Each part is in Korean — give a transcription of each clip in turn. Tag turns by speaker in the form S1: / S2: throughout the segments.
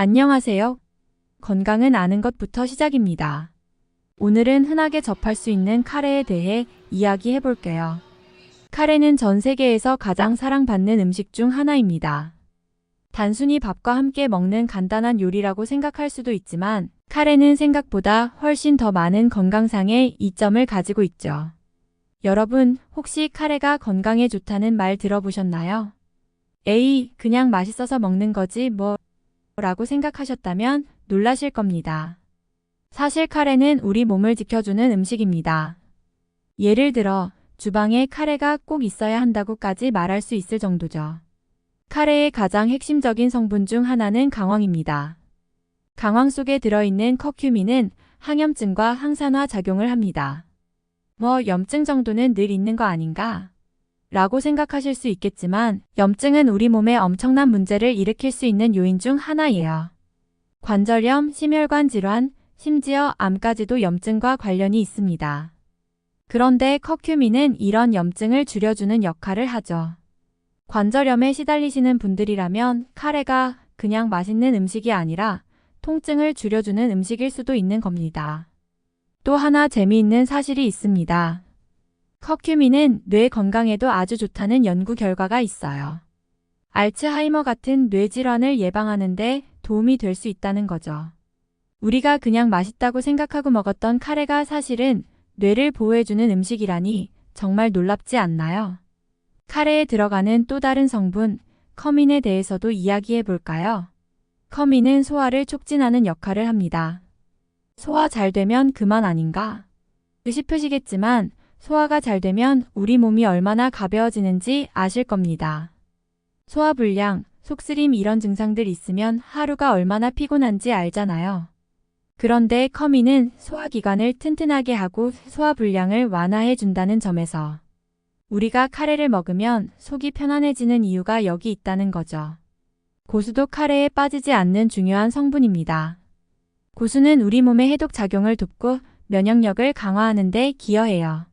S1: 안녕하세요. 건강은 아는 것부터 시작입니다. 오늘은 흔하게 접할 수 있는 카레에 대해 이야기해 볼게요. 카레는 전 세계에서 가장 사랑받는 음식 중 하나입니다. 단순히 밥과 함께 먹는 간단한 요리라고 생각할 수도 있지만 카레는 생각보다 훨씬 더 많은 건강상의 이점을 가지고 있죠. 여러분, 혹시 카레가 건강에 좋다는 말 들어보셨나요? 에이, 그냥 맛있어서 먹는 거지 뭐 라고 생각하셨다면 놀라실 겁니다. 사실 카레는 우리 몸을 지켜주는 음식입니다. 예를 들어 주방에 카레가 꼭 있어야 한다고까지 말할 수 있을 정도죠. 카레의 가장 핵심적인 성분 중 하나는 강황입니다. 강황 속에 들어있는 커큐민은 항염증과 항산화 작용을 합니다. 뭐 염증 정도는 늘 있는 거 아닌가? 라고 생각하실 수 있겠지만 염증은 우리 몸에 엄청난 문제를 일으킬 수 있는 요인 중 하나예요. 관절염, 심혈관 질환, 심지어 암까지도 염증과 관련이 있습니다. 그런데 커큐민은 이런 염증을 줄여주는 역할을 하죠. 관절염에 시달리시는 분들이라면 카레가 그냥 맛있는 음식이 아니라 통증을 줄여주는 음식일 수도 있는 겁니다. 또 하나 재미있는 사실이 있습니다. 커큐민은 뇌 건강에도 아주 좋다는 연구 결과가 있어요. 알츠하이머 같은 뇌질환을 예방하는 데 도움이 될 수 있다는 거죠. 우리가 그냥 맛있다고 생각하고 먹었던 카레가 사실은 뇌를 보호해주는 음식이라니 정말 놀랍지 않나요? 카레에 들어가는 또 다른 성분, 커민에 대해서도 이야기해 볼까요? 커민은 소화를 촉진하는 역할을 합니다. 소화 잘 되면 그만 아닌가? 싶으시겠지만 소화가 잘 되면 우리 몸이 얼마나 가벼워지는지 아실 겁니다. 소화불량, 속쓰림 이런 증상들 있으면 하루가 얼마나 피곤한지 알잖아요. 그런데 커민은 소화기관을 튼튼하게 하고 소화불량을 완화해 준다는 점에서 우리가 카레를 먹으면 속이 편안해지는 이유가 여기 있다는 거죠. 고수도 카레에 빠지지 않는 중요한 성분입니다. 고수는 우리 몸의 해독 작용을 돕고 면역력을 강화하는 데 기여해요.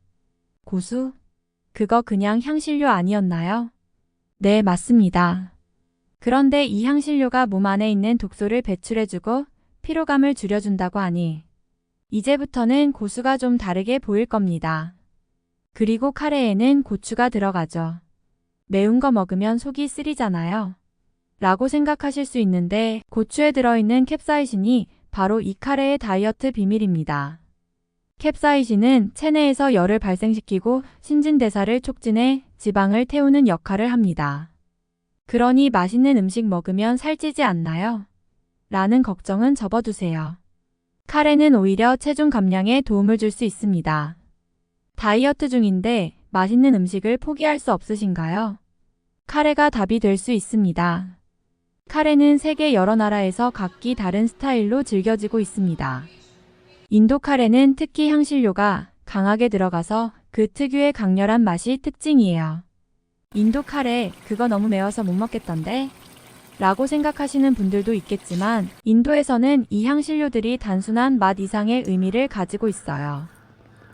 S1: 고수? 그거 그냥 향신료 아니었나요? 네, 맞습니다. 그런데 이 향신료가 몸 안에 있는 독소를 배출해주고 피로감을 줄여준다고 하니 이제부터는 고수가 좀 다르게 보일 겁니다. 그리고 카레에는 고추가 들어가죠. 매운 거 먹으면 속이 쓰리잖아요. 라고 생각하실 수 있는데 고추에 들어있는 캡사이신이 바로 이 카레의 다이어트 비밀입니다. 캡사이신은 체내에서 열을 발생시키고 신진대사를 촉진해 지방을 태우는 역할을 합니다. 그러니 맛있는 음식 먹으면 살찌지 않나요? 라는 걱정은 접어두세요. 카레는 오히려 체중 감량에 도움을 줄 수 있습니다. 다이어트 중인데 맛있는 음식을 포기할 수 없으신가요? 카레가 답이 될 수 있습니다. 카레는 세계 여러 나라에서 각기 다른 스타일로 즐겨지고 있습니다. 인도 카레는 특히 향신료가 강하게 들어가서 그 특유의 강렬한 맛이 특징이에요. 인도 카레 그거 너무 매워서 못 먹겠던데? 라고 생각하시는 분들도 있겠지만 인도에서는 이 향신료들이 단순한 맛 이상의 의미를 가지고 있어요.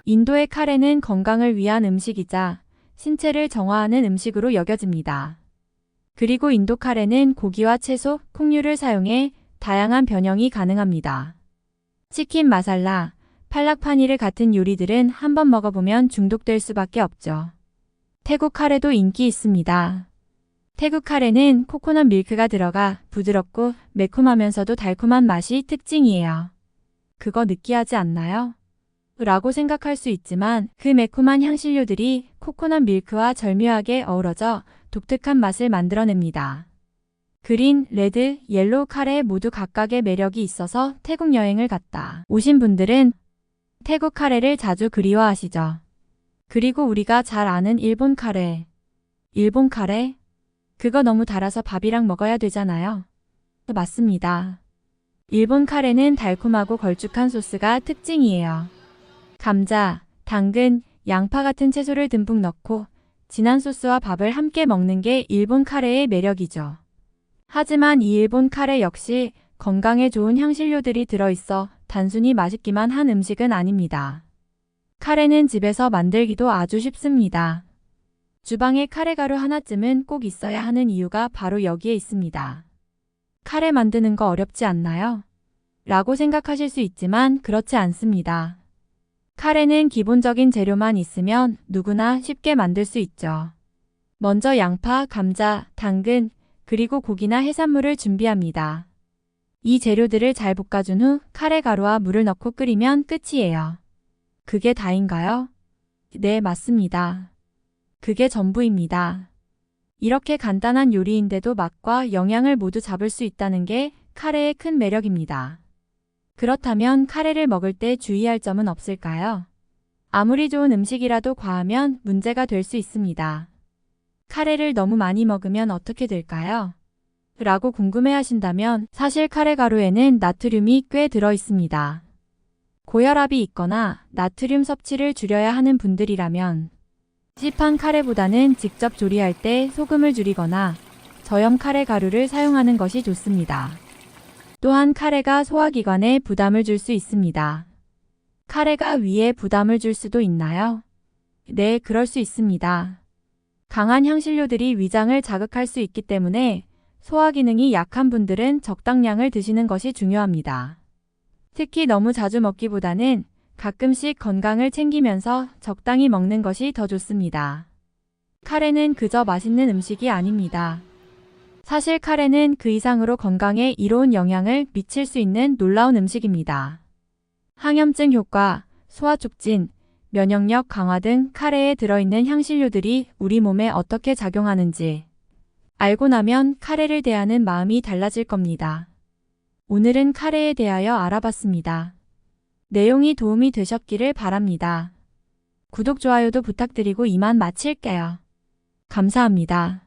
S1: 인도의 카레는 건강을 위한 음식이자 신체를 정화하는 음식으로 여겨집니다. 그리고 인도 카레는 고기와 채소, 콩류를 사용해 다양한 변형이 가능합니다. 치킨 마살라, 팔락 파니르 같은 요리들은 한번 먹어보면 중독될 수밖에 없죠. 태국 카레도 인기 있습니다. 태국 카레는 코코넛 밀크가 들어가 부드럽고 매콤하면서도 달콤한 맛이 특징이에요. 그거 느끼하지 않나요? 라고 생각할 수 있지만 그 매콤한 향신료들이 코코넛 밀크와 절묘하게 어우러져 독특한 맛을 만들어냅니다. 그린, 레드, 옐로우 카레 모두 각각의 매력이 있어서 태국 여행을 갔다 오신 분들은 태국 카레를 자주 그리워하시죠. 그리고 우리가 잘 아는 일본 카레. 일본 카레? 그거 너무 달아서 밥이랑 먹어야 되잖아요. 맞습니다. 일본 카레는 달콤하고 걸쭉한 소스가 특징이에요. 감자, 당근, 양파 같은 채소를 듬뿍 넣고 진한 소스와 밥을 함께 먹는 게 일본 카레의 매력이죠. 하지만 이 일본 카레 역시 건강에 좋은 향신료들이 들어있어 단순히 맛있기만 한 음식은 아닙니다. 카레는 집에서 만들기도 아주 쉽습니다. 주방에 카레 가루 하나쯤은 꼭 있어야 하는 이유가 바로 여기에 있습니다. 카레 만드는 거 어렵지 않나요? 라고 생각하실 수 있지만 그렇지 않습니다. 카레는 기본적인 재료만 있으면 누구나 쉽게 만들 수 있죠. 먼저 양파, 감자, 당근, 그리고 고기나 해산물을 준비합니다. 이 재료들을 잘 볶아준 후 카레 가루와 물을 넣고 끓이면 끝이에요. 그게 다인가요? 네, 맞습니다. 그게 전부입니다. 이렇게 간단한 요리인데도 맛과 영양을 모두 잡을 수 있다는 게 카레의 큰 매력입니다. 그렇다면 카레를 먹을 때 주의할 점은 없을까요? 아무리 좋은 음식이라도 과하면 문제가 될 수 있습니다. 카레를 너무 많이 먹으면 어떻게 될까요? 라고 궁금해하신다면 사실 카레 가루에는 나트륨이 꽤 들어 있습니다. 고혈압이 있거나 나트륨 섭취를 줄여야 하는 분들이라면 시판 카레보다는 직접 조리할 때 소금을 줄이거나 저염 카레 가루를 사용하는 것이 좋습니다. 또한 카레가 소화기관에 부담을 줄 수 있습니다. 카레가 위에 부담을 줄 수도 있나요? 네, 그럴 수 있습니다. 강한 향신료들이 위장을 자극할 수 있기 때문에 소화 기능이 약한 분들은 적당량을 드시는 것이 중요합니다. 특히 너무 자주 먹기보다는 가끔씩 건강을 챙기면서 적당히 먹는 것이 더 좋습니다. 카레는 그저 맛있는 음식이 아닙니다. 사실 카레는 그 이상으로 건강에 이로운 영향을 미칠 수 있는 놀라운 음식입니다. 항염증 효과, 소화 촉진, 면역력 강화 등 카레에 들어있는 향신료들이 우리 몸에 어떻게 작용하는지 알고 나면 카레를 대하는 마음이 달라질 겁니다. 오늘은 카레에 대하여 알아봤습니다. 내용이 도움이 되셨기를 바랍니다. 구독, 좋아요도 부탁드리고 이만 마칠게요. 감사합니다.